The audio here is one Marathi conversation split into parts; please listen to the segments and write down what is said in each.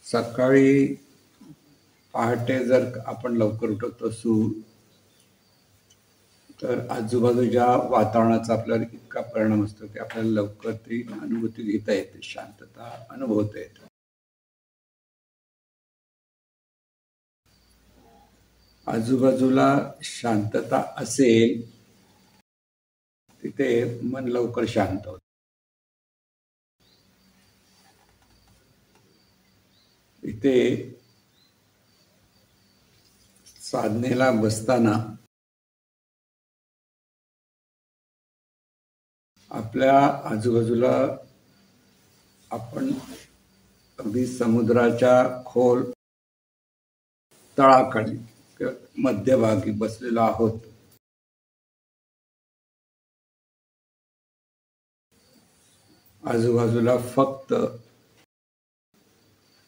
सकाळी पहाटे जर आपण लवकर उठत असू तर आजूबाजूच्या वातावरणाचा आपल्यावर इतका परिणाम असतो की आपल्याला लवकर ती अनुभूती घेता येते, शांतता अनुभवता येते. आजूबाजूला शांतता असेल तिथे मन लवकर शांत होतं. इथे साधनेला बसताना आपल्या आजूबाजूला आपण अगदी समुद्राच्या खोल तळाखाली किंवा मध्यभागी बसलेलो आहोत. आजूबाजूला फक्त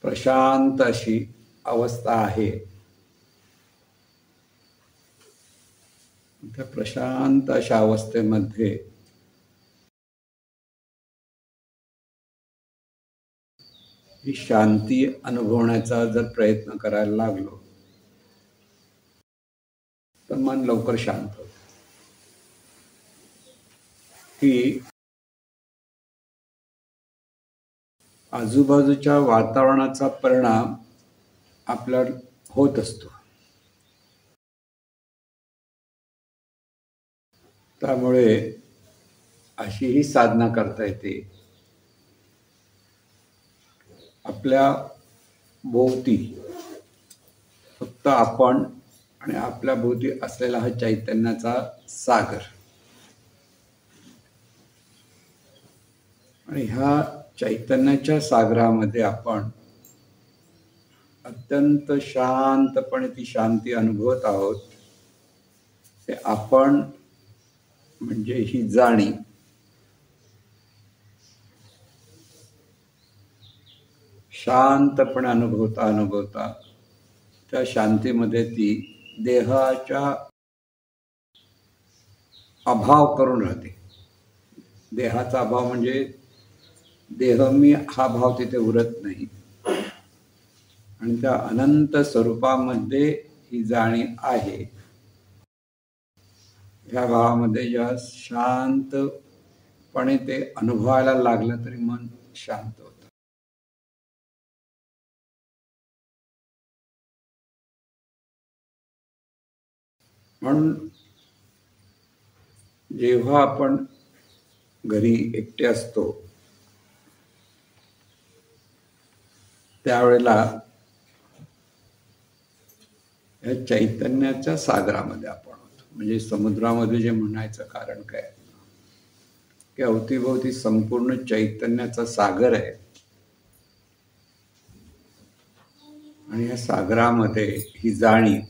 प्रशांत अशी अवस्था आहे. त्या प्रशांत अशा अवस्थेमध्ये ही शांती अनुभवण्याचा जर प्रयत्न करायला लागलो तर मन लवकर शांत होतं. ही आजूबाजूच्या वातावरणाचा परिणाम आपल्यावर होत असतो. त्यामुळे अशी ही साधना करता येते. आपल्या भोवती फक्त आपण आणि आपल्या भोवती असलेला हा चैतन्याचा सागर, आणि ह्या चैतन्याच्या सागरामध्ये आपण अत्यंत शांतपणे ती शांती अनुभवत आहोत. ते आपण म्हणजे ही जाणीव शांतपणे अनुभवता अनुभवता त्या शांतीमध्ये ती देहाचा अभाव करून राहते. देहाचा अभाव म्हणजे देह मी हा भाव तिथे उरत नाही, आणि त्या अनंत स्वरूपामध्ये ही जाणीव आहे. ह्या भावामध्ये जेव्हा शांतपणे ते अनुभवायला लागलं तरी मन शांत होतं. म्हणून जेव्हा आपण घरी एकटे असतो त्यावेळेला या चैतन्याच्या सागरामध्ये आपण होतो. म्हणजे समुद्रामध्ये जे म्हणायचं कारण काय की अवतीभोवती संपूर्ण चैतन्याचा सागर आहे, आणि या सागरामध्ये ही जाणीव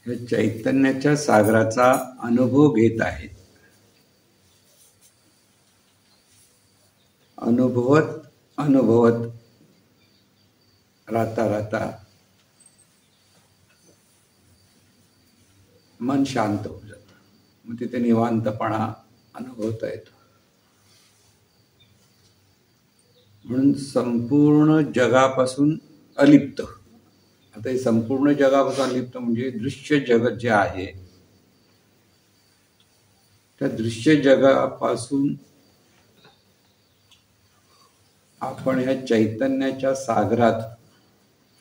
या चैतन्याच्या सागराचा अनुभव घेत आहे. अनुभवत राहता राहता मन शांत होऊन जातं. मग तिथे निवांतपणा अनुभवता येतो. म्हणून संपूर्ण जगापासून अलिप्त, आता हे संपूर्ण जगापासून अलिप्त म्हणजे दृश्य जगत जे आहे त्या दृश्य जगापासून आपण ह्या चैतन्याच्या सागरात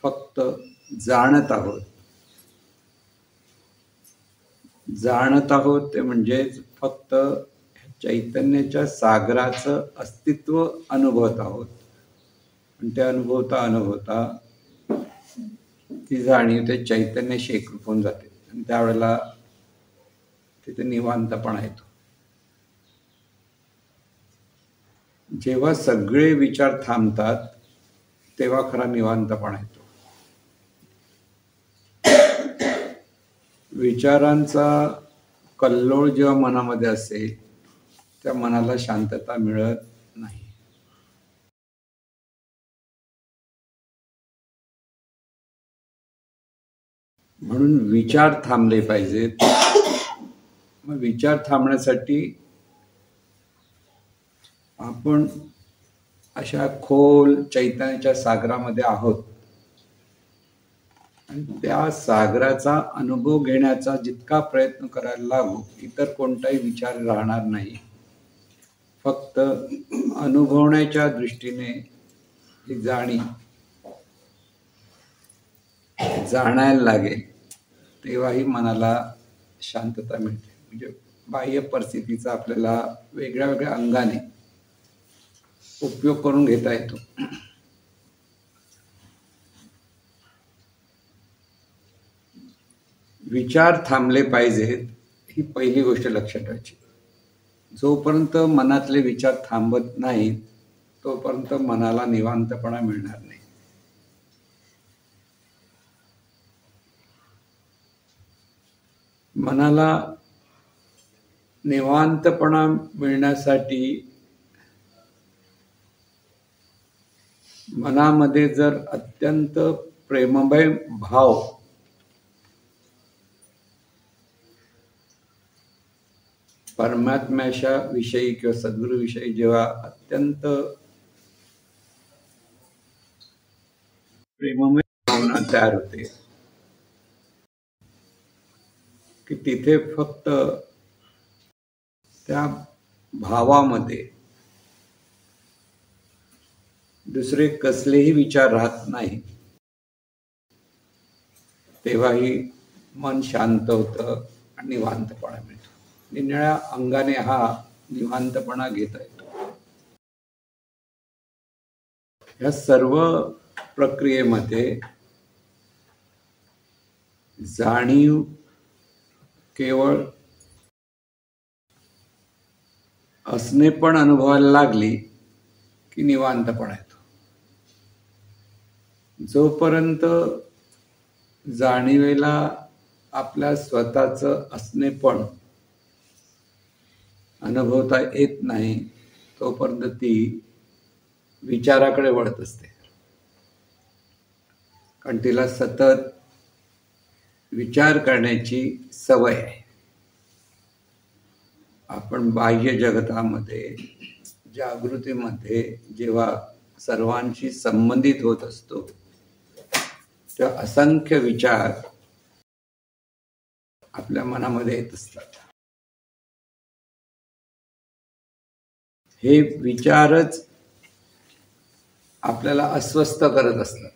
फक्त जाणत आहोत. ते म्हणजे फक्त चैतन्याच्या सागराचं अस्तित्व अनुभवत आहोत. आणि ते अनुभवता ती जाणीव ते चैतन्याशी एकरूप होऊन जाते, आणि त्यावेळेला तिथे निवांतपणा येतो. जेव्हा सगळे विचार थांबतात तेव्हा खरा निवांतपणा येतो. विचारांचा कल्लोळ जेव्हा मनामध्ये असेल त्या मनाला शांतता मिळत नाही. म्हणून विचार थांबले पाहिजेत. मग विचार थांबण्यासाठी आपण अशा खोल चैतन्याच्या सागरामध्ये आहोत आणि त्या सागराचा अनुभव घेण्याचा जितका प्रयत्न करायला लागू इतर कोणताही विचार राहणार नाही. फक्त अनुभवण्याच्या दृष्टीने ही जाणीव जाणायला लागेल तेव्हाही मनाला शांतता मिळते. म्हणजे बाह्य परिस्थितीचा आपल्याला वेगळ्या वेगळ्या अंगाने उपयोग करून घेता येतो. विचार थांबले पाहिजेत ही पहिली गोष्ट लक्षात ठेवायची. जोपर्यंत मनातले विचार थांबत नाहीत तोपर्यंत मनाला निवांतपणा मिळणार नाही. मनाला निवांतपणा मिळण्यासाठी मनामध्ये जर अत्यंत प्रेममय भाव परमात्म्याच्या विषयी किंवा सद्गुरूविषयी जेव्हा अत्यंत प्रेममय भावना तयार होते की तिथे फक्त त्या भावामध्ये दुसरे कसलेही विचार राहत नाही. तेव्हाही मन शांत होतं आणि निवांतपणा मिळतो. निराळ्या अंगाने हा निवांतपणा घेता येतो. या सर्व प्रक्रियेमध्ये जाणीव केवळ असणे पण अनुभवायला लागली की निवांतपणा येतो. जोपर्यंत जाणीवेला आपल्या स्वतःचं असणे पण अनुभवता येत नाही तोपर्यंत ती विचाराकडे वळत असते. कारण तिला सतत विचार करण्याची सवय आहे. आपण बाह्य जगतामध्ये जागृतीमध्ये जेव्हा सर्वांशी संबंधित होत असतो तेव्हा असंख्य विचार आपल्या मनामध्ये येत असतात. हे विचारच आपल्याला अस्वस्थ करत असतात.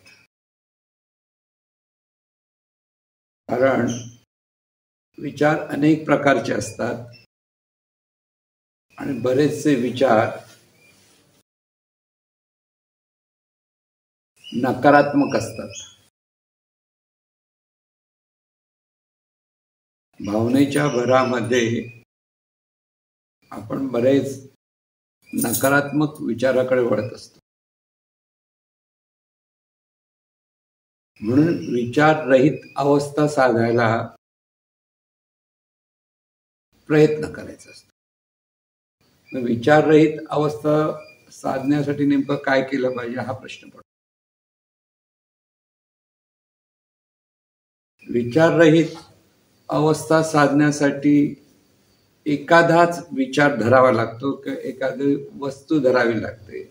कारण विचार अनेक प्रकारचे असतात आणि बरेचसे विचार नकारात्मक असतात. भावनेच्या भरामध्ये आपण बरेच नकारात्मक विचाराकडे वळत असतो. म्हणून विचाररहित अवस्था साधायला प्रयत्न करायचा असतो. विचाररहित अवस्था साधण्यासाठी नेमकं काय केलं पाहिजे हा प्रश्न पडतो. विचाररहित अवस्था साधण्यासाठी एखादाच विचार धरावा लागतो किंवा एखादी वस्तू धरावी लागते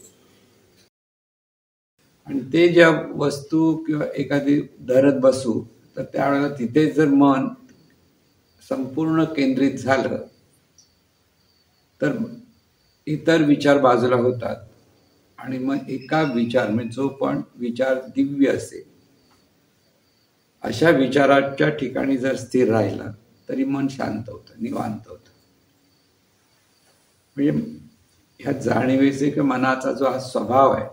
आणि ते ज्या वस्तू किंवा एखादी धरत बसू तर त्यावेळेला तिथे जर मन संपूर्ण केंद्रित झालं तर इतर विचार बाजूला होतात आणि मग एका विचार म्हणजे जो पण विचार दिव्य असेल अशा विचाराच्या ठिकाणी जर स्थिर राहिला तरी मन शांत होतं, निवांत होतं. म्हणजे ह्या जाणीवेचे की मनाचा जो हा स्वभाव आहे,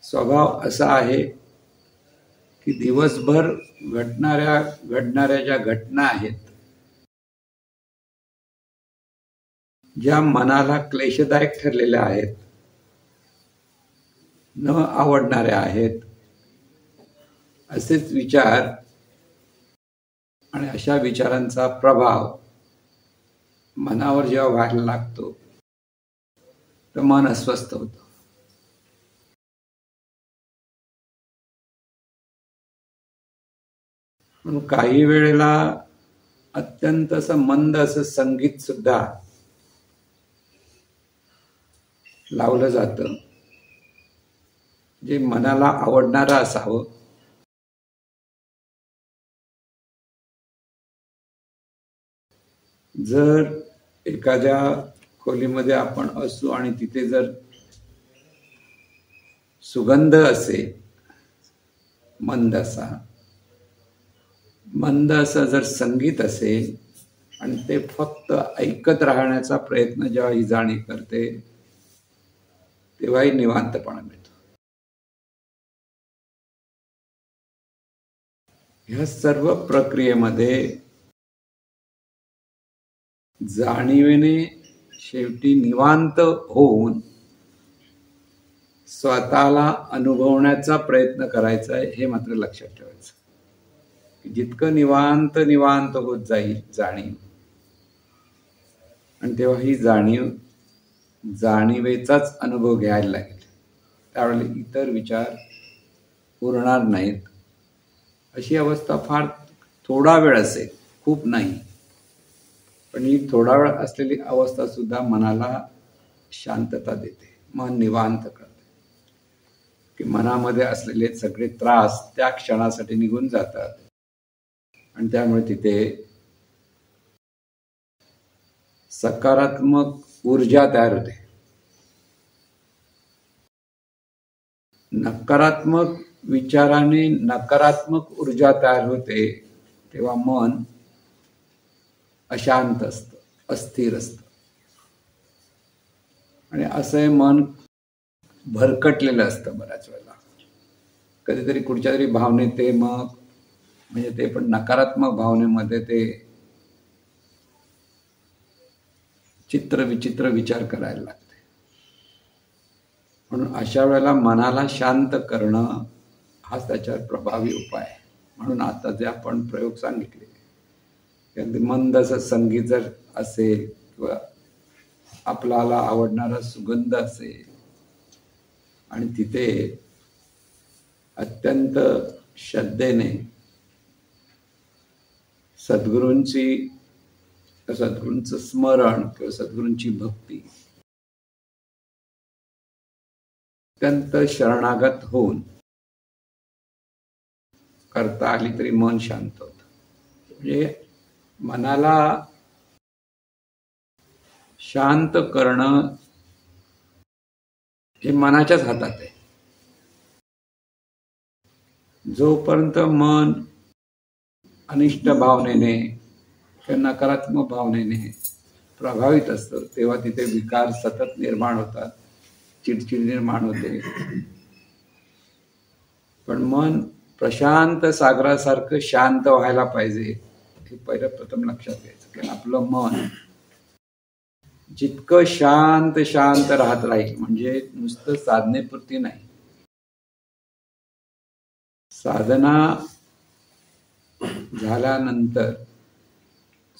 स्वभाव असा आहे की दिवसभर घडणाऱ्या ज्या घटना आहेत ज्या मनाला क्लेशदायक ठरलेल्या आहेत, न आवडणाऱ्या आहेत, असेच विचार आणि अशा विचारांचा प्रभाव मनावर जेव्हा व्हायला लागतो तर मन अस्वस्थ होतं. म्हणून काही वेळेला अत्यंत असं मंद असं संगीत सुद्धा लावलं जातं जे मनाला आवडणारं असावं. जर एखाद्या खोलीमध्ये आपण असू आणि तिथे जर सुगंध असेल मंद असं जर संगीत असेल आणि ते फक्त ऐकत राहण्याचा प्रयत्न जेव्हा ही जाणीव करते तेव्हाही निवांतपणा मिळतो. ह्या सर्व प्रक्रियेमध्ये जाणीवेने शेवटी निवांत होऊन स्वतःला अनुभवण्याचा प्रयत्न करायचा आहे, हे मात्र लक्षात ठेवायचं. जितकं निवांत निवांत होत जाईल जाणीव, आणि तेव्हा ही जाणीवेचाच अनुभव घ्यायला लागेल. त्यावेळेला इतर विचार उरणार नाहीत. अशी अवस्था फार थोडा वेळ असेल, खूप नाही, पण ही थोडा वेळ असलेली अवस्था सुद्धा मनाला शांतता देते, मन निवांत करते, की मनामध्ये असलेले सगळे त्रास त्या क्षणासाठी निघून जातात आणि त्यामुळे तिथे सकारात्मक ऊर्जा तयार होते. नकारात्मक विचाराने नकारात्मक ऊर्जा तयार होते तेव्हा मन अशांत असतं, अस्थिर असतं, आणि असं मन भरकटलेलं असतं. बऱ्याच वेळेला कधीतरी कुठच्या तरी भावनेत ते मग म्हणजे ते पण नकारात्मक भावनेमध्ये ते चित्र विचित्र विचार करायला लागते. म्हणून अशा वेळेला मनाला शांत करणं हाच त्याच्यावर प्रभावी उपाय आहे. म्हणून आता जे आपण प्रयोग सांगितले, अगदी मंद असं संगीत जर असेल किंवा आपल्याला आवडणारा सुगंध असेल आणि तिथे अत्यंत श्रद्धेने सद्गुरूंचं स्मरण किंवा सद्गुरूंची भक्ती अत्यंत शरणागत होऊन करता आली तरी मन शांत होतं. म्हणजे मनाला शांत करणं हे मनाच्याच हातात आहे. जोपर्यंत मन अनिष्ट भावनेने किंवा नकारात्मक भावनेने प्रभावित असतं तेव्हा तिथे विकार सतत निर्माण होतात, चिडचिड निर्माण होते. पण मन प्रशांत सागरासारखं शांत व्हायला पाहिजे, हे पहिलं प्रथम लक्षात घ्यायचं. की आपलं मन जितकं शांत शांत राहत राहील, म्हणजे नुसतं साधनेपुरती नाही, साधना झाल्यानंतर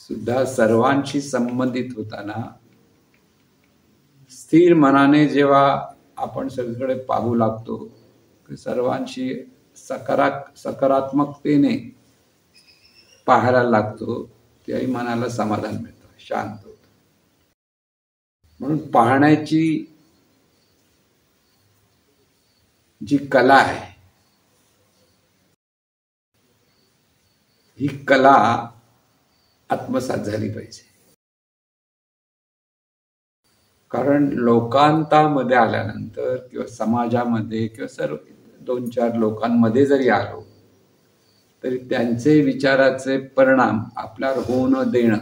सुद्धा सर्वांशी संबंधित होताना स्थिर मनाने जेव्हा आपण सगळीकडे पाहू लागतो, सर्वांशी सकारात्मकतेने पाहायला लागतो, त्याही मनाला समाधान मिळतं, शांत होतं. म्हणून पाहण्याची जी कला आहे, ही कला आत्मसात झाली पाहिजे. कारण लोकांतामध्ये आल्यानंतर किंवा समाजामध्ये किंवा सर्व 2-4 लोकांमध्ये जरी आलो तरी त्यांचे विचाराचे परिणाम आपल्यावर होऊ न देणं,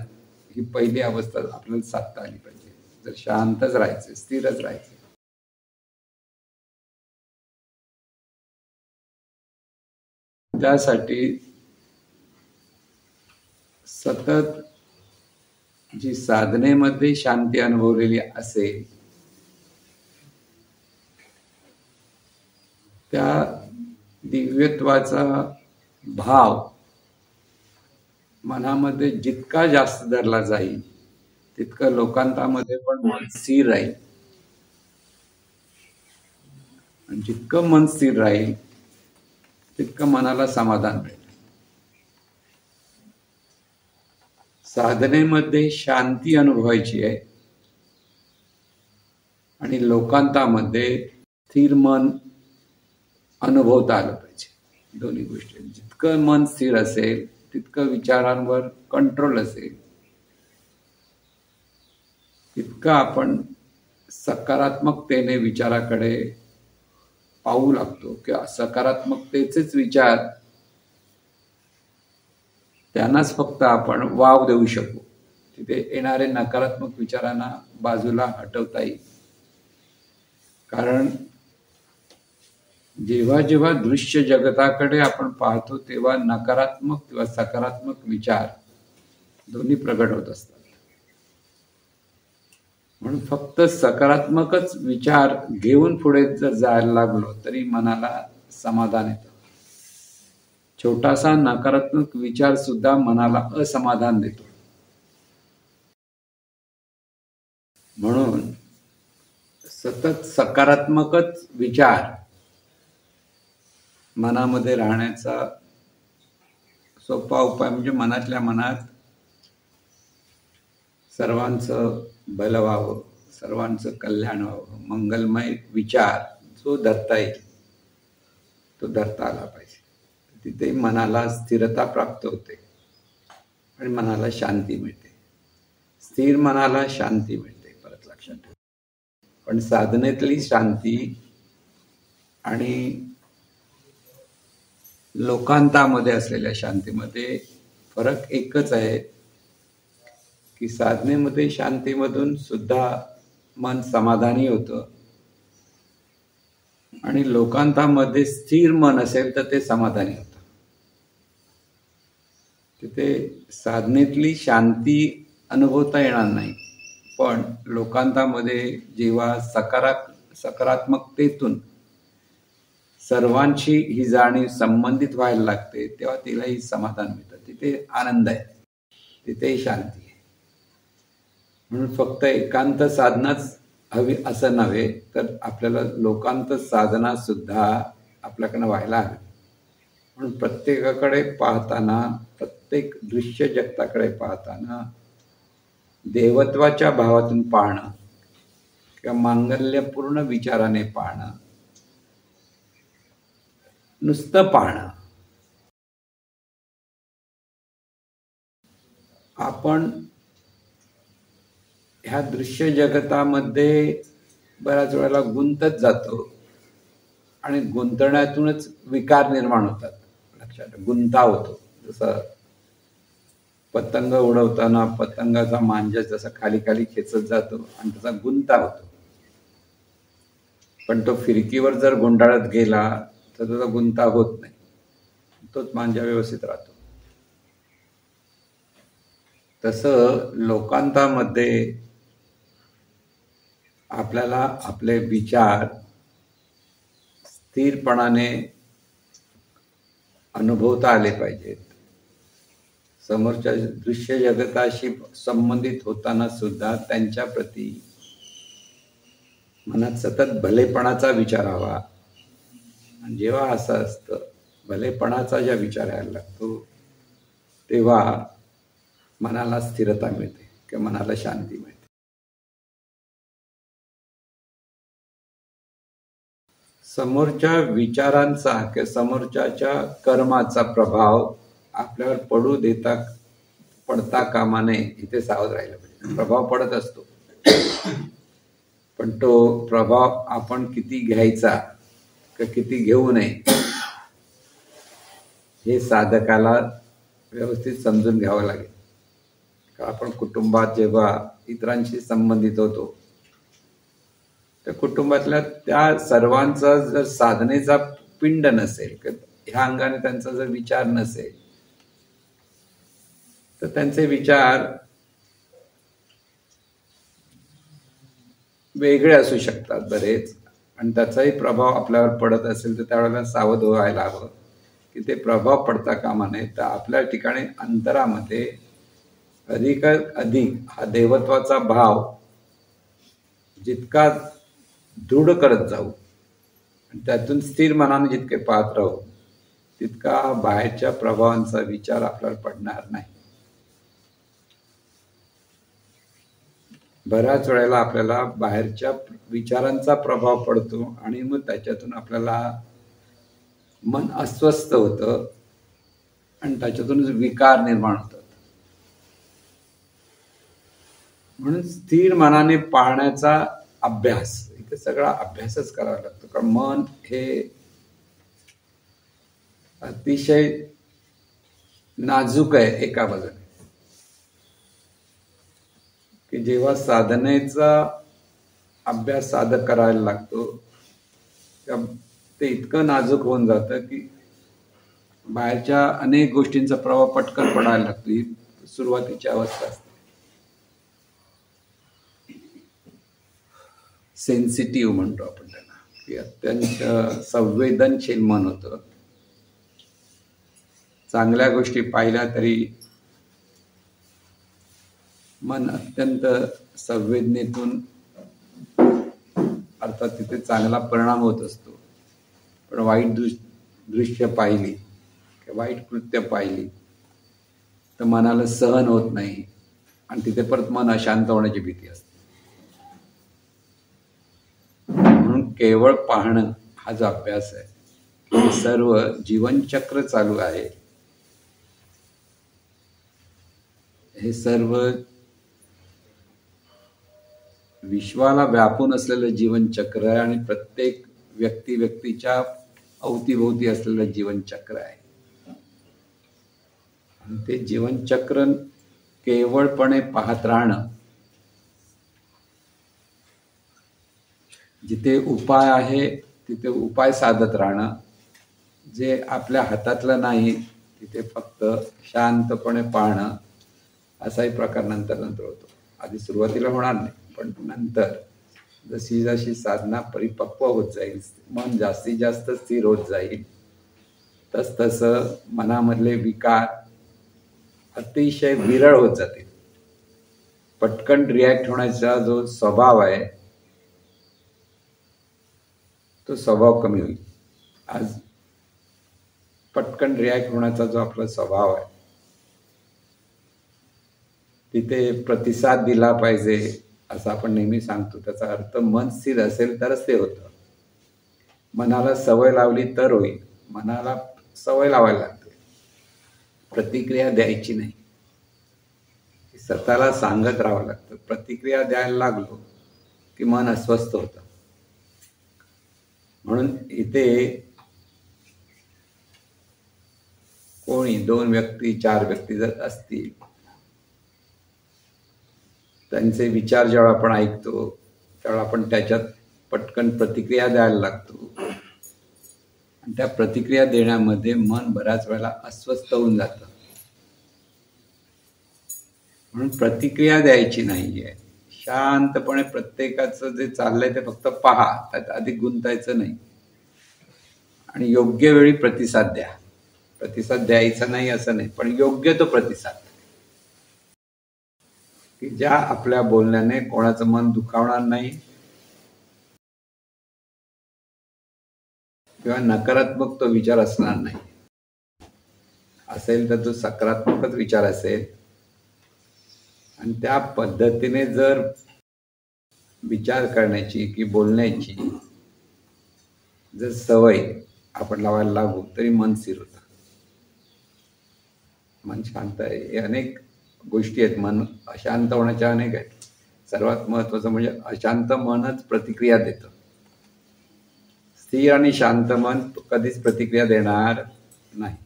ही पहिली अवस्था आपल्याला साधता आली पाहिजे. जर शांतच राहायचे, स्थिरच राहायचे. त्यासाठी सतत जी साधनेमध्ये शांती अनुभवलेली असेल त्या दिव्यत्वाचा भाव मनामध्ये जितका जास्त धरला जाईल तितकं लोकांतामध्ये पण मन स्थिर राहील, आणि जितकं मन स्थिर राहील तितकं मनाला समाधान मिळेल. साधनेमध्ये शांती अनुभवायची आहे, आणि लोकांतामध्ये स्थिर मन अनुभवता आलं पाहिजे। दोन्ही गोष्टी, जितकं मन स्थिर असेल तितकं विचारांवर कंट्रोल असेल, तितकं आपण सकारात्मकतेने विचाराकडे पाहू लागतो किंवा सकारात्मकतेचेच विचार त्यांनाच फक्त आपण वाव देऊ शकू। तिथे येणारे नकारात्मक विचारांना बाजूला हटवता येईल। कारण जेव्हा जेव्हा दृश्य जगताकडे आपण पाहतो तेव्हा नकारात्मक किंवा सकारात्मक विचार दोन्ही प्रगट होत असतात। म्हणून फक्त सकारात्मकच विचार घेऊन पुढे जर जायला लागलो तरी मनाला समाधान येतं। छोटासा नकारात्मक विचार सुद्धा मनाला असमाधान देतो। म्हणून सतत सकारात्मकच विचार मनामध्ये राहण्याचा सोपा उपाय म्हणजे मनातल्या मनात सर्वांचं भलं व्हावं, सर्वांचं कल्याण व्हावं, मंगलमय विचार जो धरता येईल तो धरता आला पाहिजे। तिथे मनाला स्थिरता प्राप्त होते आणि मनाला शांती मिळते। स्थिर मनाला शांती मिळते, परत लक्षात ठेवा। पण साधनेतली शांती आणि लोकांतामध्ये असलेल्या शांतीमध्ये फरक एकच आहे की साधनेमध्ये शांतीमधून सुद्धा मन समाधानी होतं आणि लोकांतामध्ये स्थिर मन असेल तर ते समाधानी होतं। तिथे साधनेतली शांती अनुभवता येणार नाही, पण लोकांतामध्ये जेव्हा सकारात्मकतेतून सर्वांची ही जाणीव संबंधित व्हायला लागते तेव्हा तिलाही समाधान मिळतं। तिथे आनंद आहे, तिथे शांती आहे। म्हणून फक्त एकांत साधनाच हवी असं नव्हे, तर आपल्याला लोकांत साधना सुद्धा आपल्याकडनं व्हायला हवी। म्हणून प्रत्येकाकडे पाहताना, प्रत्येक दृश्य जगताकडे पाहताना देवत्वाच्या भावातून पाहणं किंवा मांगल्यपूर्ण विचाराने पाहणं, नुसतं पाहणं। आपण ह्या दृश्य जगतामध्ये बऱ्याच वेळेला गुंतत जातो आणि गुंतण्यातूनच विकार निर्माण होतात। लक्षात, गुंता होतो। जसं पतंग उडवताना पतंगाचा मांजा जसा खाली खाली खेचत जातो आणि त्याचा गुंता होतो, पण तो फिरकीवर जर गुंडाळत गेला तर त्याचा गुंता होत नाही, तोच मांजा व्यवस्थित राहतो। तसं लोकांतामध्ये आपल्याला आपले विचार स्थिरपणाने अनुभवता आले पाहिजेत। समोरच्या दृश्य जगताशी संबंधित होताना सुद्धा त्यांच्या प्रती मनात सतत भलेपणाचा विचार हवा। आणि जेव्हा असं असतं, भलेपणाचा ज्या विचार यायला लागतो तेव्हा मनाला स्थिरता मिळते किंवा मनाला शांती मिळते। समोरच्या विचारांचा किंवा समोरच्याच्या कर्माचा प्रभाव आपल्यावर पडता कामा नये, इथे सावध राहिलं पाहिजे। प्रभाव पडत असतो, पण तो प्रभाव आपण किती घ्यायचा किंवा किती घेऊ नये हे साधकाला व्यवस्थित समजून घ्यावं लागेल। आपण कुटुंबात जेव्हा इतरांशी संबंधित होतो, त्या कुटुंबातल्या त्या सर्वांचा जर साधनेचा पिंड नसेल, ह्या अंगाने त्यांचा जर विचार नसेल, तर त्यांचे विचार वेगळे असू शकतात बरेच, आणि त्याचाही प्रभाव आपल्यावर पडत असेल तर त्यावेळेला सावध व्हायला हवं की ते प्रभाव पडता कामा नये। तर आपल्या ठिकाणी अंतरामध्ये अधिक हा देवत्वाचा भाव जितका दृढ करत जाऊ आणि त्यातून स्थिर मनाने जितके पाहत राहू, तितका बाहेरच्या प्रभावांचा विचार आपल्याला पडणार नाही। बऱ्याच वेळेला आपल्याला बाहेरच्या विचारांचा प्रभाव पडतो आणि मग त्याच्यातून आपल्याला मन अस्वस्थ होतं आणि त्याच्यातून विकार निर्माण होतात. म्हणून स्थिर मनाने पाहण्याचा अभ्यास, इथे सगळा अभ्यासच करावा लागतो. कारण मन हे अतिशय नाजूक आहे एका बाजूने, की जेव्हा साधनेचा अभ्यास साधक करायला लागतो ते इतकं नाजूक होऊन जातं की बाहेरच्या अनेक गोष्टींचा प्रभाव पटकन पडायला लागतो. ही सुरुवातीची अवस्था असते. सेन्सिटिव्ह म्हणतो आपण त्याला, की अत्यंत संवेदनशील मन होतं. चांगल्या गोष्टी पाहिल्या तरी मन अत्यंत संवेदनेतून, अर्थात तिथे चांगला परिणाम होत असतो. पण वाईट दृश्य पाहिली किंवा वाईट कृत्य पाहिली तर मनाला सहन होत नाही आणि तिथे परत मन अशांत होण्याची भीती असते. म्हणून केवळ पाहणं हा जो अभ्यास आहे, हे सर्व जीवनचक्र चालू आहे. हे सर्व विश्वाला व्यापून असलेलं जीवनचक्र आहे आणि प्रत्येक व्यक्तीच्या अवतीभोवती असलेलं जीवनचक्र आहे. आणि ते जीवनचक्र केवळपणे पाहत राहणं, जिथे उपाय आहे तिथे उपाय साधत राहणं, जे आपल्या हातातलं नाही तिथे फक्त शांतपणे पाहणं, असाही प्रकार नंतर होतो. आधी सुरुवातीला होणार नाही, पण नंतर जशी जशी साधना परिपक्व होत जाईल, मन जास्तीत जास्त स्थिर होत जाईल, तसतसं मनामधले विकार अतिशय विरळ होत जातील. पटकन रिॲक्ट होण्याचा जो स्वभाव आहे तो स्वभाव कमी होईल. आज पटकन रिॲक्ट होण्याचा जो आपला स्वभाव आहे, तिथे प्रतिसाद दिला पाहिजे असं आपण नेहमी सांगतो. त्याचा अर्थ मन स्थिर असेल तरच ते होतं. मनाला सवय लावली तर होईल. मनाला सवय लावायला लागते, प्रतिक्रिया द्यायची नाही. स्वतःला सांगत राहावं लागतं. प्रतिक्रिया द्यायला लागलो की मन अस्वस्थ होतं. म्हणून इथे कोणी 2 व्यक्ती 4 व्यक्ती जर असतील, त्यांचे विचार जेव्हा आपण ऐकतो तेव्हा आपण त्याच्यात पटकन प्रतिक्रिया द्यायला लागतो आणि त्या प्रतिक्रिया देण्यामध्ये मन बऱ्याच वेळेला अस्वस्थ होऊन जातं. म्हणून प्रतिक्रिया द्यायची नाहीये. शांतपणे प्रत्येकाचं जे चाललंय ते फक्त पहा, त्यात अधिक गुंतायचं नाही आणि योग्य वेळी प्रतिसाद द्या. प्रतिसाद द्यायचा नाही असं नाही, पण योग्य तो प्रतिसाद, की ज्या आपल्या बोलण्याने कोणाचं मन दुखावणार नाही किंवा नकारात्मक तो विचार असणार नाही. असेल तर तो सकारात्मकच विचार असेल आणि त्या पद्धतीने जर विचार करण्याची की बोलण्याची जर सवय आपण लावायला लागू तरी मन स्थिर होतं, मन शांत आहे. हे अनेक गोष्टी आहेत. मन अशांत होण्याच्या अनेक आहेत. सर्वात महत्वाचं म्हणजे अशांत मनच प्रतिक्रिया देतं. स्थिर आणि शांत मन कधीच प्रतिक्रिया देणार नाही.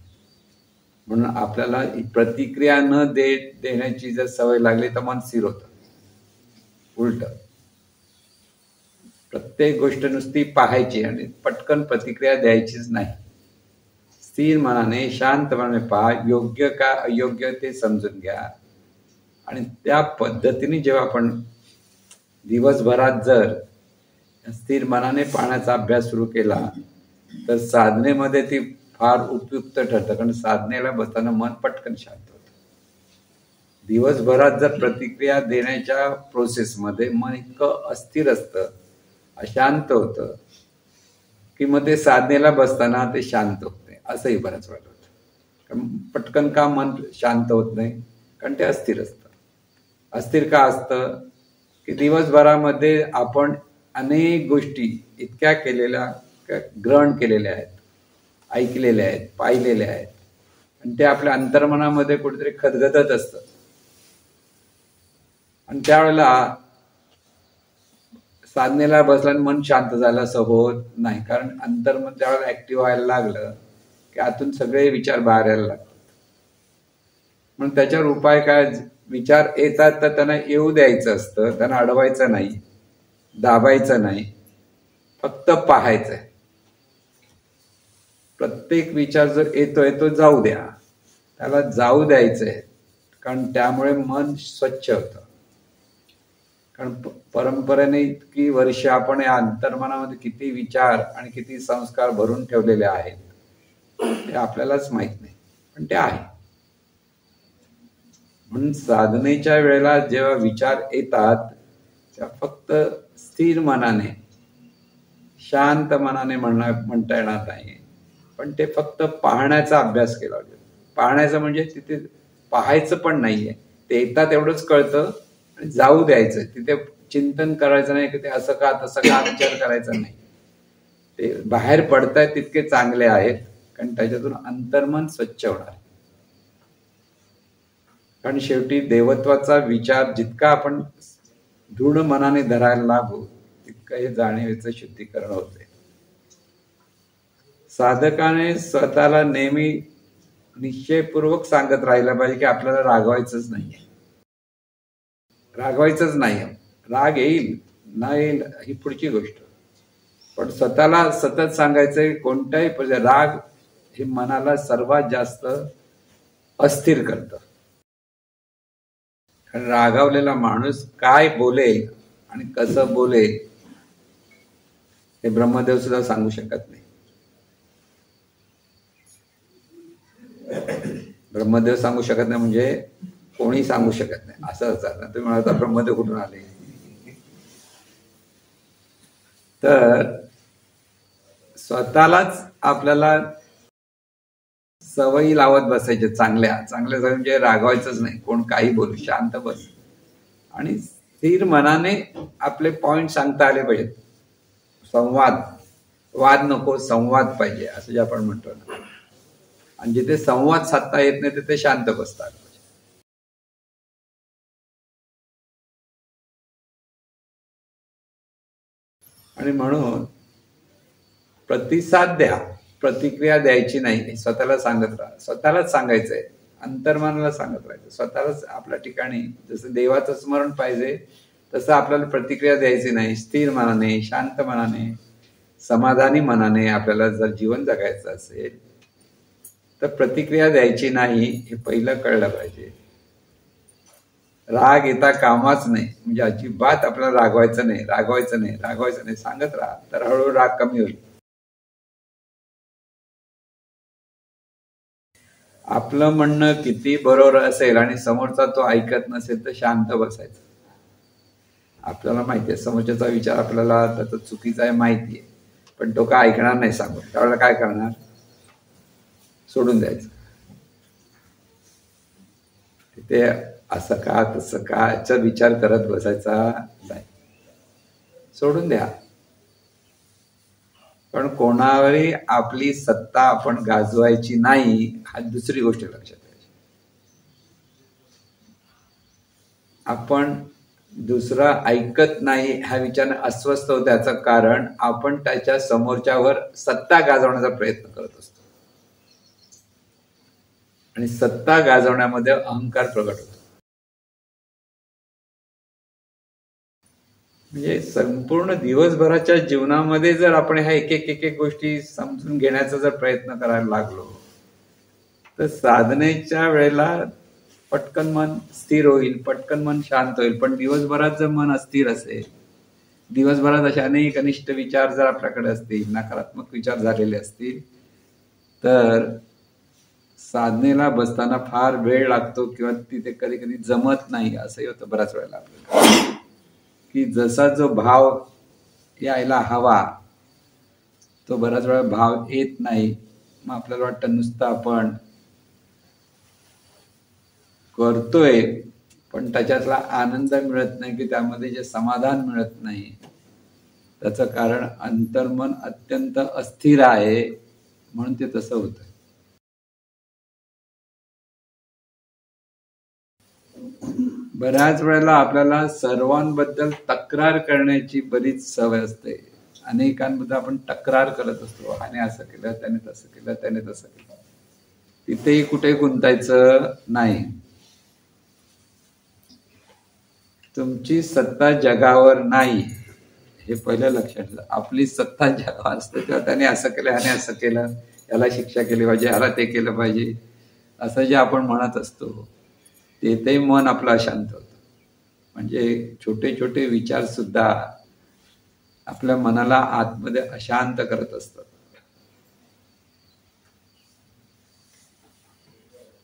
म्हणून आपल्याला प्रतिक्रिया न देण्याची जर सवय लागली तर मन स्थिर होतं. उलट प्रत्येक गोष्ट नुसती पाहायची आणि पटकन प्रतिक्रिया द्यायचीच नाही. स्थिर मनाने शांतपणे पहा, योग्य का अयोग्य ते समजून घ्या आणि त्या पद्धतीने जेव्हा आपण दिवसभरात जर स्थिर मनाने पाहण्याचा अभ्यास सुरू केला तर साधनेमध्ये ती फार उपयुक्त ठरतं. कारण साधनेला बसताना मन पटकन शांत होतं. दिवसभरात जर प्रतिक्रिया देण्याच्या प्रोसेसमध्ये मन इतकं अस्थिर असतं, अशांत होतं, की मग ते साधनेला बसताना ते शांत होत नाही. असंही बऱ्याच वेळा होतं. कारण पटकन का मन शांत होत नाही? कारण ते अस्थिर असतं. अस्थिर का असतं? की दिवसभरामध्ये आपण अनेक गोष्टी इतक्या केलेल्या, ग्रहण केलेल्या आहेत, ऐकलेल्या आहेत, पाहिलेल्या आहेत, आणि ते आपल्या अंतर्मनामध्ये कुठेतरी खदगदत असतं. आणि त्यावेळेला साधनेला बसला आणि मन शांत झालं असं होत नाही, कारण अंतर्मन त्यावेळेला ऍक्टिव्ह व्हायला लागलं की आतून सगळे विचार बाहेर यायला लागतात. म्हणून त्याच्यावर उपाय काय? विचार येतात तर त्यांना येऊ द्यायचं असतं, त्यांना अडवायचं नाही, दाबायचं नाही, फक्त पाहायचंय. प्रत्येक विचार जर येतोय तो जाऊ द्या, त्याला जाऊ द्यायचंय, कारण त्यामुळे मन स्वच्छ होतं. कारण परंपरेने इतकी वर्ष आपण या अंतर्मनामध्ये किती विचार आणि किती संस्कार भरून ठेवलेले आहेत ते आपल्यालाच माहित नाही, पण ते आहे. म्हणून साधनेच्या वेळेला जेव्हा विचार येतात तेव्हा फक्त स्थिर मनाने, शांत मनाने म्हणता येणार नाही, पण ते फक्त पाहण्याचा अभ्यास केला पाहिजे. पाहण्याचं म्हणजे तिथे पाहायचं पण नाहीये, ते येतात एवढंच कळतं आणि जाऊ द्यायचं. तिथे चिंतन करायचं नाही की ते असं का तसं का विचार करायचा नाही. ते बाहेर पडतायत तितके चांगले आहेत, कारण त्याच्यातून अंतर्मन स्वच्छ होणार. कारण शेवटी देवत्वाचा विचार जितका आपण दृढ मनाने धरायला लागू तितकं हे जाणीवेचं शुद्धीकरण होते. साधकाने स्वतःला नेहमी निश्चयपूर्वक सांगत राहिला पाहिजे की आपल्याला रागवायचंच नाहीये, रागवायचंच नाही. राग येईल ना येईल ही पुढची गोष्ट, पण स्वतःला सतत सांगायचंय कोणत्याही राग हे मनाला सर्वात जास्त अस्थिर करतं. कारण रागावलेला माणूस काय बोलेल आणि कसं बोलेल हे ब्रह्मदेव सुद्धा सांगू शकत नाही. ब्रह्मदेव सांगू शकत नाही म्हणजे कोणी सांगू शकत नाही असं असतं. तुम्ही म्हणता ब्रह्मदेव कुठून आले? तर स्वतःलाच आपल्याला सवयी लावत बसायचे चांगल्या चांगल्या सवयी, म्हणजे रागवायचंच नाही, कोण काही बोलू, शांत बस आणि स्थिर मनाने आपले पॉइंट सांगता आले पाहिजेत. संवाद, वाद नको, संवाद पाहिजे असं जे आपण म्हणतो ना. आणि जिथे संवाद साधता येत नाही तिथे शांत बसतात. आणि म्हणून प्रतिसाद द्या, प्रतिक्रिया द्यायची नाही. स्वतःला सांगत राहा, स्वतःलाच सांगायचंय, अंतर्मनाला सांगत राहायचं, स्वतःलाच आपल्या ठिकाणी. जसं देवाचं स्मरण पाहिजे तसं आपल्याला प्रतिक्रिया द्यायची नाही. स्थिर मनाने, शांत मनाने, समाधानी मनाने आपल्याला जर जीवन जगायचं असेल तर प्रतिक्रिया द्यायची नाही, हे पहिलं कळलं पाहिजे. राग येता कामाच नाही, म्हणजे अजिबात आपल्याला रागवायचं नाही, रागवायचं नाही, रागवायचं नाही सांगत राहा, तर हळूहळू राग कमी होईल. आपलं म्हणणं किती बरोबर असेल आणि समोरचा तो ऐकत नसेल तर शांत बसायचं. आपल्याला माहिती आहे समोरच्याचा विचार आपल्याला त्याचा चुकीचा आहे माहिती आहे, पण तो काय ऐकणार नाही सांगून, त्यावेळेला काय करणार? सोडून द्यायचं. तिथे असं का तसं का याचा विचार करत बसायचा नाही, सोडून द्या. पण कोणावरही आपली सत्ता आपण गाजवायची नाही, हा दुसरी गोष्ट लक्षात घ्यायची. आपण दुसरा ऐकत नाही ह्या विचाराने अस्वस्थ होतं, याचं कारण आपण त्याच्या समोरच्यावर सत्ता गाजवण्याचा प्रयत्न करत असतो आणि सत्ता गाजवण्यामध्ये अहंकार प्रगट होतो. म्हणजे संपूर्ण दिवसभराच्या जीवनामध्ये जर आपण ह्या एक गोष्टी समजून घेण्याचा जर प्रयत्न करायला लागलो तर साधनेच्या वेळेला पटकन मन स्थिर होईल, पटकन मन शांत होईल. पण दिवसभरात जर मन अस्थिर असेल, दिवसभरात असे अनेक अनिष्ट विचार जर आपल्याकडे असतील, नकारात्मक विचार झालेले असतील, तर साधनेला बसताना फार वेळ लागतो किंवा तिथे कधी कधी जमत नाही. असंही होतं बऱ्याच वेळेला आपल्याला, की जसा जो भाव यायला हवा तो बऱ्याच वेळा भाव येत नाही. मग आपल्याला वाटतं नुसतं आपण करतोय पण त्याच्यातला आनंद मिळत नाही, की त्यामध्ये जे समाधान मिळत नाही, त्याचं कारण अंतर्मन अत्यंत अस्थिर आहे, म्हणून ते तसं होतं. बऱ्याच वेळेला आपल्याला सर्वांबद्दल तक्रार करण्याची बरीच सवय असते. अनेकांबद्दल आपण तक्रार करत असतो, ह्याने असं केलं, त्याने तसं केलं, त्याने तसं केलं. तिथेही कुठे गुंतायचं नाही. तुमची सत्ता जगावर नाही, हे पहिलं लक्षात ठेवा. आपली सत्ता जगावर असते. तेव्हा त्याने असं केलं, ह्याने असं केलं, याला शिक्षा केली पाहिजे, ह्याला ते केलं पाहिजे, असं जे आपण म्हणत असतो, तेथे मन आपलं अशांत होतं. म्हणजे छोटे छोटे विचार सुद्धा आपल्या मनाला आतमध्ये अशांत करत असतात.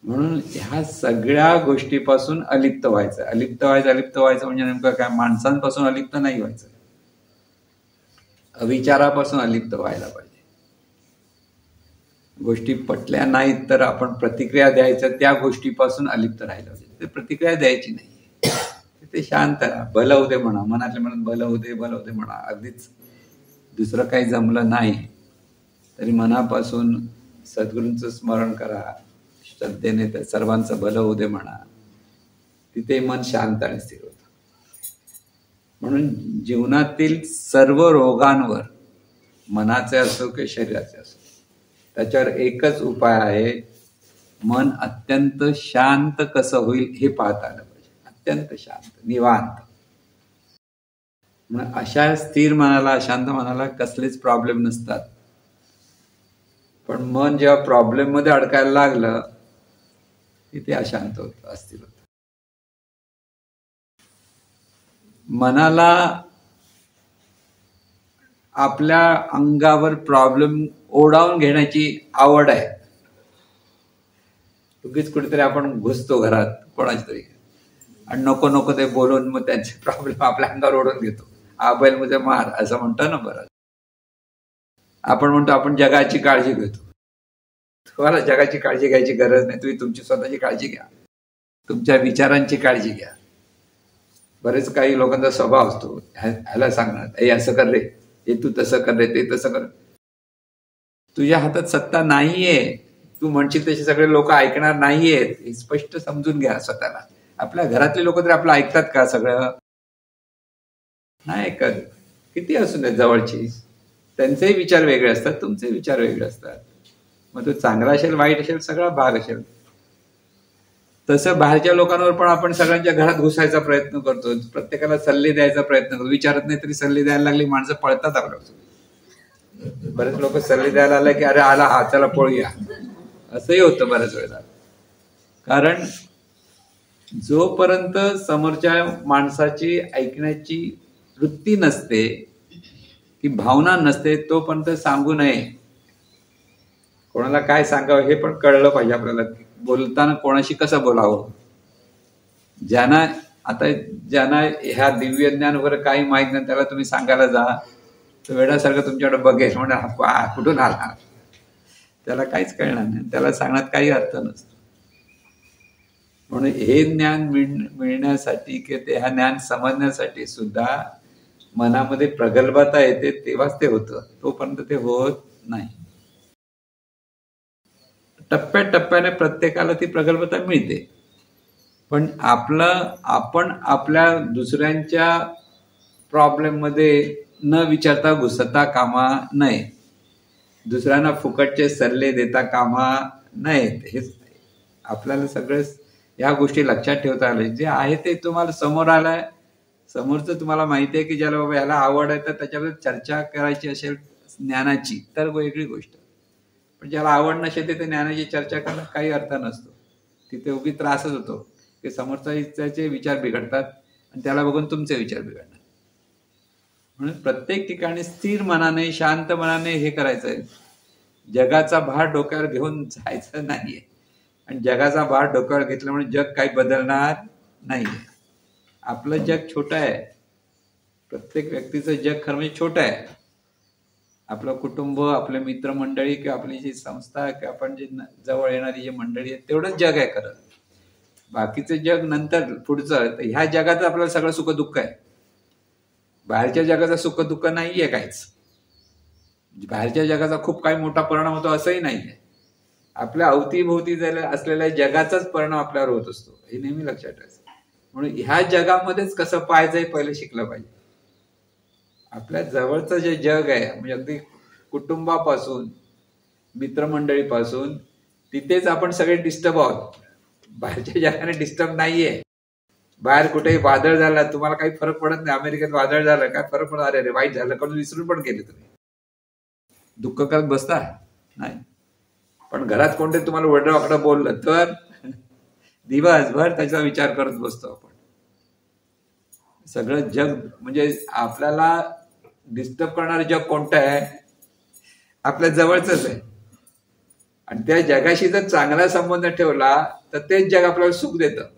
म्हणून ह्या सगळ्या गोष्टीपासून अलिप्त व्हायचं. अलिप्त व्हायचं म्हणजे नेमकं काय? माणसांपासून अलिप्त नाही व्हायचं, अविचारापासून अलिप्त व्हायला पाहिजे. गोष्टी पटल्या नाहीत तर आपण प्रतिक्रिया द्यायचं, त्या गोष्टीपासून अलिप्त राहिलं पाहिजे. ते प्रतिक्रिया द्यायची नाही, ते शांत राहा. भलं होते म्हणा, मनातल्या मनात भलं होते म्हणा. अगदीच दुसरं काही जमलं नाही तरी मनापासून सद्गुरूंचं स्मरण करा, श्रद्धेने त्या सर्वांचं भलं होऊ दे म्हणा. तिथे मन शांत आणि स्थिर होतं. म्हणून जीवनातील सर्व रोगांवर, मनाचे असो की शरीराचे असो, त्याच्यावर एकच उपाय आहे, मन अत्यंत शांत कसं होईल हे पाहता आलं पाहिजे. अत्यंत शांत, निवांत. मग अशा स्थिर मनाला, शांत मनाला कसलेच प्रॉब्लेम नसतात. पण मन जेव्हा प्रॉब्लेम मध्ये अडकायला लागलं, तिथे अशांत होतं, अस्थिर होतं. मनाला आपल्या अंगावर प्रॉब्लेम ओढावून घेण्याची आवड आहे. उगीच कुठेतरी आपण घुसतो घरात कोणाची तरी, आणि नको नको ते बोलून मग त्यांचे प्रॉब्लेम आपल्या अंगावर ओढून घेतो. बैल मध्ये मार असं म्हणतो ना. बरं, आपण म्हणतो आपण जगाची काळजी घेतो. तुम्हाला जगाची काळजी घ्यायची गरज नाही. तुम्ही तुमची स्वतःची काळजी घ्या, तुमच्या विचारांची काळजी घ्या. बरेच काही लोकांचा स्वभाव असतो, ह्याला सांगणार हे असं कर रे, हे तू तसं कर रे, ते तसं कर. तुझ्या हातात सत्ता नाहीये. तू म्हणशील तसे सगळे लोक ऐकणार नाहीयेत, हे स्पष्ट समजून घ्या स्वतःला. आपल्या घरातले लोक तरी आपलं ऐकतात का? सगळं नाही ऐकत. किती असून देत जवळची, त्यांचेही विचार वेगळे असतात, तुमचे विचार वेगळे असतात. मग तो चांगला असेल, वाईट असेल, सगळा भाग असेल. तसं बाहेरच्या लोकांवर पण आपण सगळ्यांच्या घरात घुसायचा प्रयत्न करतो, प्रत्येकाला सल्ले द्यायचा प्रयत्न करतो. विचारत नाही तरी सल्ले द्यायला लागली माणसं पळतात आपल्यापासून. बरेच लोक सल्ले द्यायला आले की अरे आला हा, चला पळूया, असंही होतं बऱ्याच वेळेला. कारण जोपर्यंत समोरच्या माणसाची ऐकण्याची वृत्ती नसते, की भावना नसते, तोपर्यंत सांगू नये. कोणाला काय सांगावं हे पण कळलं पाहिजे आपल्याला. बोलताना कोणाशी कसं बोलावं. ज्यांना ह्या दिव्य ज्ञान वगैरे काही माहित नाही, त्याला तुम्ही सांगायला जा, तो वेळासारखं तुमच्याकडे बघेल, म्हणजे कुठून आला, त्याला काहीच कळणार नाही, त्याला सांगण्यात काही अर्थ नसतो. म्हणून हे ज्ञान मिळण्यासाठी किंवा ह्या ज्ञान समजण्यासाठी सुद्धा मनामध्ये प्रगल्भता येते, तेव्हाच ते होतं. तोपर्यंत ते होत नाही. टप्प्याटप्प्याने प्रत्येकाला ती प्रगल्भता मिळते. पण आपण आपल्या दुसऱ्यांच्या प्रॉब्लेम मध्ये न विचारता घुसता कामा नये. दुसऱ्यांना फुकटचे सल्ले देता कामा नयेत. हे आपल्याला सगळं या गोष्टी लक्षात ठेवता आले. जे आहे ते तुम्हाला समोर आलंय, समोरचं तुम्हाला माहिती आहे की ज्याला बाबा ह्याला आवड आहे, तर त्याच्याबद्दल चर्चा करायची असेल ज्ञानाची तर वेगळी गोष्ट. पण ज्याला आवड नसेल ते ज्ञानाची चर्चा करण्यात काही अर्थ नसतो. तिथे उगी त्रासच होतो की समोरच्या इच्छाचे विचार बिघडतात आणि त्याला बघून तुमचे विचार बिघडणार. म्हणून प्रत्येक ठिकाणी स्थिर मनाने, शांत मनाने हे करायचंय. जगाचा भार डोक्यावर घेऊन जायचं नाहीये. आणि जगाचा भार डोक्यावर घेतल्यामुळे जग काही बदलणार नाहीये. आपलं जग छोटं आहे. प्रत्येक व्यक्तीचं जग खरं म्हणजे छोटं आहे. आपलं कुटुंब, आपले मित्रमंडळी किंवा आपली जी संस्था किंवा आपण जी जवळ येणारी जी मंडळी आहे, तेवढंच जग आहे खरं. बाकीचं जग नंतर पुढचं. तर ह्या जगात आपल्याला सगळं सुख दुःख आहे. बाहेरच्या जगाचं सुख दुःख नाहीये काहीच. बाहेरच्या जगाचा खूप काही मोठा परिणाम होतो असंही नाहीये. आपल्या अवतीभोवती असलेल्या जगाचाच परिणाम आपल्यावर होत असतो, हे नेहमी लक्षात ठेवायचं. म्हणून ह्या जगामध्येच कसं पाहायचं हे पहिले शिकलं पाहिजे. आपल्या जवळचं जे जग आहे म्हणजे अगदी कुटुंबापासून मित्रमंडळीपासून तिथेच आपण सगळे डिस्टर्ब आहोत. बाहेरच्या जगाने डिस्टर्ब नाहीये. बाहेर कुठेही वादळ झालं तुम्हाला काही फरक पडत नाही. अमेरिकेत वादळ झालं काय फरक पडत, अरे वाईट झालं करून विसरून पण गेले तुम्ही, दुःख करत बसता नाही. पण घरात कोणते तुम्हाला वडराकडं बोललं तर दिवसभर त्याचा विचार करत बसतो आपण. सगळं जग म्हणजे आपल्याला डिस्टर्ब करणारं जग कोणतं आहे? आपल्या जवळच आहे. आणि त्या जगाशी जर चांगला संबंध ठेवला तर तेच जग आपल्याला सुख देतं.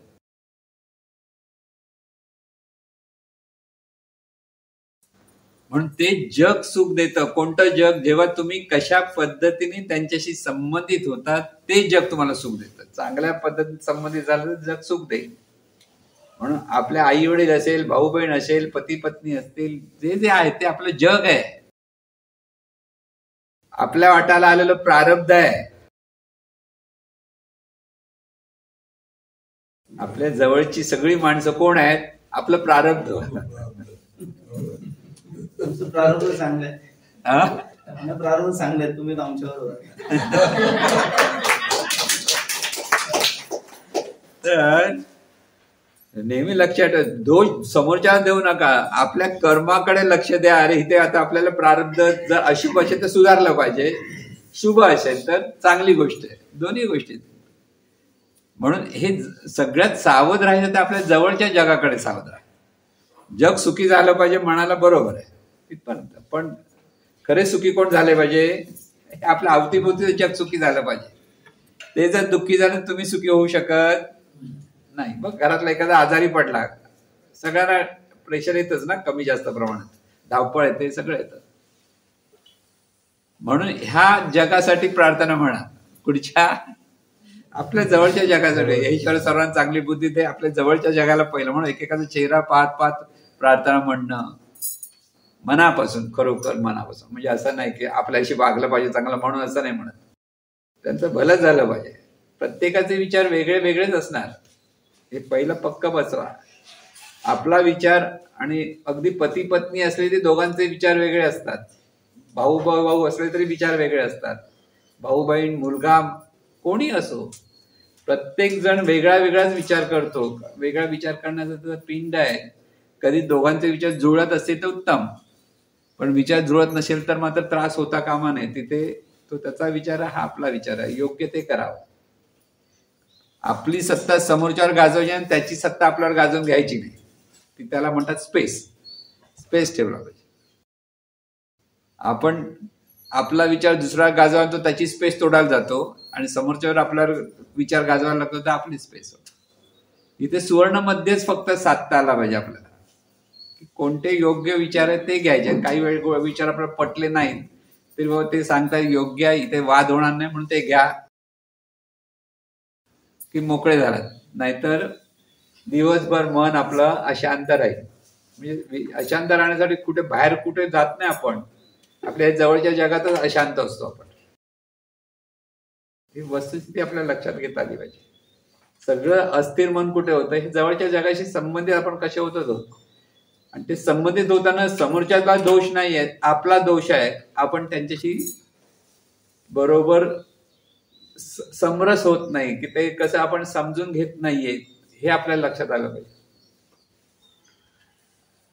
म्हणून ते जग सुख देतं. कोणतं जग? जेव्हा तुम्ही कशा पद्धतीने त्यांच्याशी संबंधित होतात ते जग तुम्हाला सुख देतं. चांगल्या पद्धतीने संबंधित झालं तर जग सुख देईल. म्हणून आपल्या आई वडील असेल, भाऊ बहीण असेल, पती पत्नी असतील, जे जे आहे ते आपलं जग आहे. आपल्या वाटाला आलेलं प्रारब्ध आहे. आपल्या जवळची सगळी माणसं कोण आहेत? आपलं प्रारब्ध. तुमचं प्रारंभ चांगलंय. प्रारंभ चांगलंय, तुम्ही आमच्यावर. तर नेहमी लक्षात दोष समोरच्या देऊ नका, आपल्या कर्माकडे लक्ष द्या. अरे इथे आता आपल्याला प्रारब्ध जर अशुभ असेल तर सुधारलं पाहिजे, शुभ असेल तर चांगली गोष्ट आहे. दोन्ही गोष्टी. म्हणून हे सगळ्यात सावध राहायचं तर आपल्या जवळच्या जगाकडे सावध राहा. जग सुखी झालं पाहिजे म्हणाला बरोबर आहे तिथपर्यंत, पण खरे सुखी कोण झाले पाहिजे? आपल्या अवतीभोवती जग सुखी झालं पाहिजे. ते जर दुःखी झालं तुम्ही सुखी होऊ शकत नाही. मग घरातला एखादा आजारी पडला, सगळ्यांना प्रेशर येतच ना, कमी जास्त प्रमाणात धावपळ येते, सगळं येतं. म्हणून ह्या जगासाठी प्रार्थना म्हणा, पुढच्या आपल्या जवळच्या जगासाठी. ईश्वर सर्वांना चांगली बुद्धी दे. आपल्या जवळच्या जगाला पहिलं. म्हणून एकेकाचा चेहरा पाहत पाहत प्रार्थना म्हणणं मनापासून, खरोखर मनापासून. म्हणजे असं नाही की आपल्याशी वागलं पाहिजे चांगलं म्हणून, असं नाही म्हणत. त्यांचं भलं झालं पाहिजे. प्रत्येकाचे विचार वेगळे वेगळेच असणार, हे पहिलं पक्क बसवा. आपला विचार आणि अगदी पती पत्नी असले तरी दोघांचे विचार वेगळे असतात. भाऊ भाऊ असले तरी विचार वेगळे असतात. भाऊ बहीण, मुलगा, कोणी असो, प्रत्येक जण वेगळा वेगळाच विचार करतो. वेगळा विचार करण्याचा पिंड आहे. कधी दोघांचे विचार जुळत असतील तर उत्तम, पण विचार जुळत नसेल तर मात्र त्रास होता कामा नये. तिथे तो त्याचा विचार आहे, हा आपला विचार आहे, योग्य ते करावं. आपली सत्ता समोरच्यावर गाजवायची आणि त्याची सत्ता आपल्यावर गाजवून घ्यायची नाही. ती त्याला म्हणतात स्पेस. स्पेस ठेवला पाहिजे. आपण आपला विचार दुसरा गाजवा तो त्याची स्पेस तोडायला जातो आणि समोरच्यावर आपल्यावर विचार गाजवायला लागतो तर आपली स्पेस होतो. इथे सुवर्ण मध्येच फक्त साधता आला पाहिजे आपल्याला. कोणते योग्य विचार आहेत ते घ्यायचे. काही वेळ विचार आपल्याला पटले नाहीत तरी बाबा ते सांगता योग्य आहे, इथे वाद होणार नाही म्हणून ते घ्या की मोकळे झालात. नाहीतर दिवसभर मन आपलं अशांत राहील. म्हणजे अशांत राहण्यासाठी कुठे बाहेर कुठे जात नाही आपण, आपल्या जवळच्या जगातच अशांत असतो आपण. ही वस्तुस्थिती आपल्याला लक्षात घेता आली पाहिजे. सगळं अस्थिर मन कुठे होतं? हे जवळच्या जगाशी संबंधित आपण कसे होतो. आणि ते संबंधित होताना समोरच्याचा दोष नाही आहे, आपला दोष आहे. आपण त्यांच्याशी बरोबर समरस होत नाही की ते कसं आपण समजून घेत नाहीये, हे आपल्याला लक्षात आलं पाहिजे.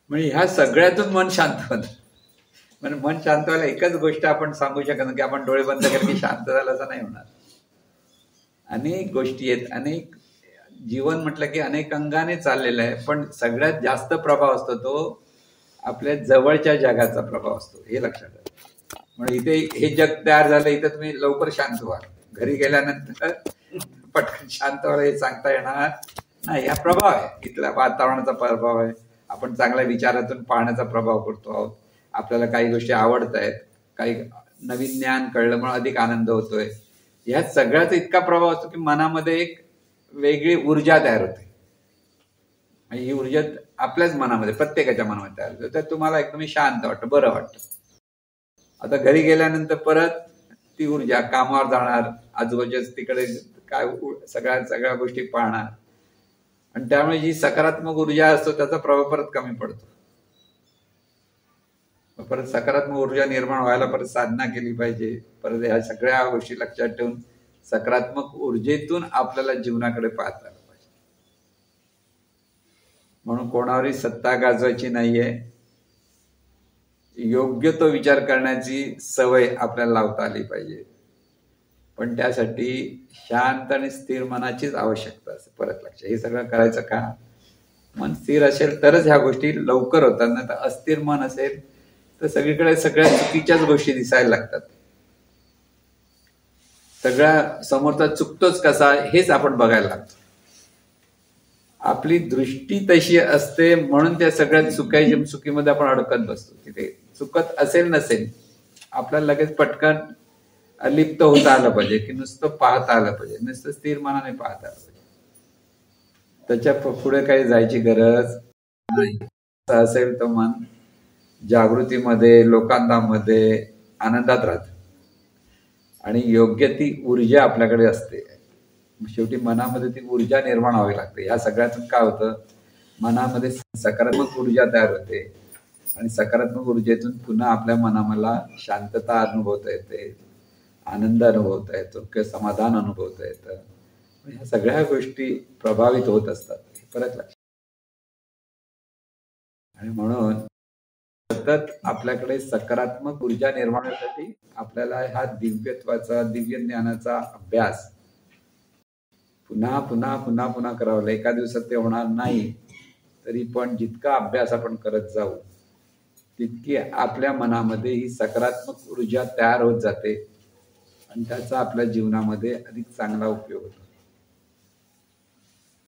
म्हणजे ह्या सगळ्यातून मन शांत होतं. म्हणजे मन शांत व्हायला एकच गोष्ट आपण सांगू शकत नाही की आपण डोळे बंद केले की शांत झालं, असं नाही होणार. अनेक गोष्टी आहेत. अनेक जीवन म्हटलं की अनेक अंगाने चाललेलं आहे, पण सगळ्यात जास्त प्रभाव असतो तो आपल्या जवळच्या जगाचा प्रभाव असतो, हे लक्षात ठेवा. म्हणजे इथे हे जग तयार झालं, इथे तुम्ही लवकर शांत व्हा. घरी गेल्यानंतर पटकन शांत व्हायला हे सांगता येणार नाही. हा प्रभाव आहे, इथल्या वातावरणाचा प्रभाव आहे. आपण चांगल्या विचारातून पाहण्याचा प्रभाव करतो आहोत. आपल्याला काही गोष्टी आवडत आहेत, काही नवीन ज्ञान कळलं म्हणून अधिक आनंद होतोय. ह्या सगळ्याचा इतका प्रभाव असतो की मनामध्ये एक वेगळी ऊर्जा तयार होते. आणि ही ऊर्जा आपल्याच मनामध्ये, प्रत्येकाच्या मनामध्ये तयार होते. तर तुम्हाला एकदम शांत वाटतं, बरं वाटतं. आता घरी गेल्यानंतर परत ती ऊर्जा कामावर जाणार, आजूबाजूच्या तिकडे काय सगळ्या गोष्टी पाहणार, आणि त्यामुळे जी सकारात्मक ऊर्जा असतो त्याचा प्रभाव परत कमी पडतो. परत सकारात्मक ऊर्जा निर्माण व्हायला परत साधना केली पाहिजे. परत ह्या सगळ्या गोष्टी लक्षात ठेवून सकारात्मक ऊर्जेतून आपल्याला जीवनाकडे पाहता आलं पाहिजे. म्हणून कोणावरही सत्ता गाजवायची नाहीये. योग्य तो विचार करण्याची सवय आपल्याला लावता आली पाहिजे. पण त्यासाठी शांत आणि स्थिर मनाचीच आवश्यकता असते. परत लक्ष, हे सगळं करायचं का? मन स्थिर असेल तरच ह्या गोष्टी लवकर होतात. नाही तर अस्थिर मन असेल तर सगळीकडे सगळ्या चुकीच्याच गोष्टी दिसायला लागतात. सगळ्या समोरचा चुकतोच कसा हेच आपण बघायला लागतो. आपली दृष्टी तशी असते म्हणून त्या सगळ्या चुकीमध्ये आपण अडकत बसतो. तिथे चुकत असेल नसेल आपल्याला लगेच पटकन अलिप्त होता आलं पाहिजे, की नुसतं पाहता आलं पाहिजे, नुसतं स्थिर मनाने पाहता आलं पाहिजे. त्याच्या पुढे काही जायची गरज नाही. असेल तर मन जागृतीमध्ये, लोकांतामध्ये, आनंदात राहतं आणि योग्य ती ऊर्जा आपल्याकडे असते. शेवटी मनामध्ये ती ऊर्जा निर्माण व्हावी लागते. या सगळ्यातून काय होतं, मनामध्ये सकारात्मक ऊर्जा तयार होते आणि सकारात्मक ऊर्जेतून पुन्हा आपल्या मनाला शांतता अनुभवता येते, आनंद अनुभवता येतो, किंवा समाधान अनुभवता येतं. ह्या सगळ्या गोष्टी प्रभावित होत असतात. परत लक्षात. आणि म्हणून सतत आपल्याकडे सकारात्मक ऊर्जा निर्माण होण्यासाठी आपल्याला हा दिव्यत्वाचा, दिव्य ज्ञानाचा अभ्यास पुन्हा पुन्हा पुन्हा पुन्हा करावा लागेल. एका दिवसात ते होणार नाही. तरी पण जितका अभ्यास आपण करत जाऊ तितकी आपल्या मनामध्ये ही सकारात्मक ऊर्जा तयार होत जाते आणि त्याचा आपल्या जीवनामध्ये अधिक चांगला उपयोग होतो.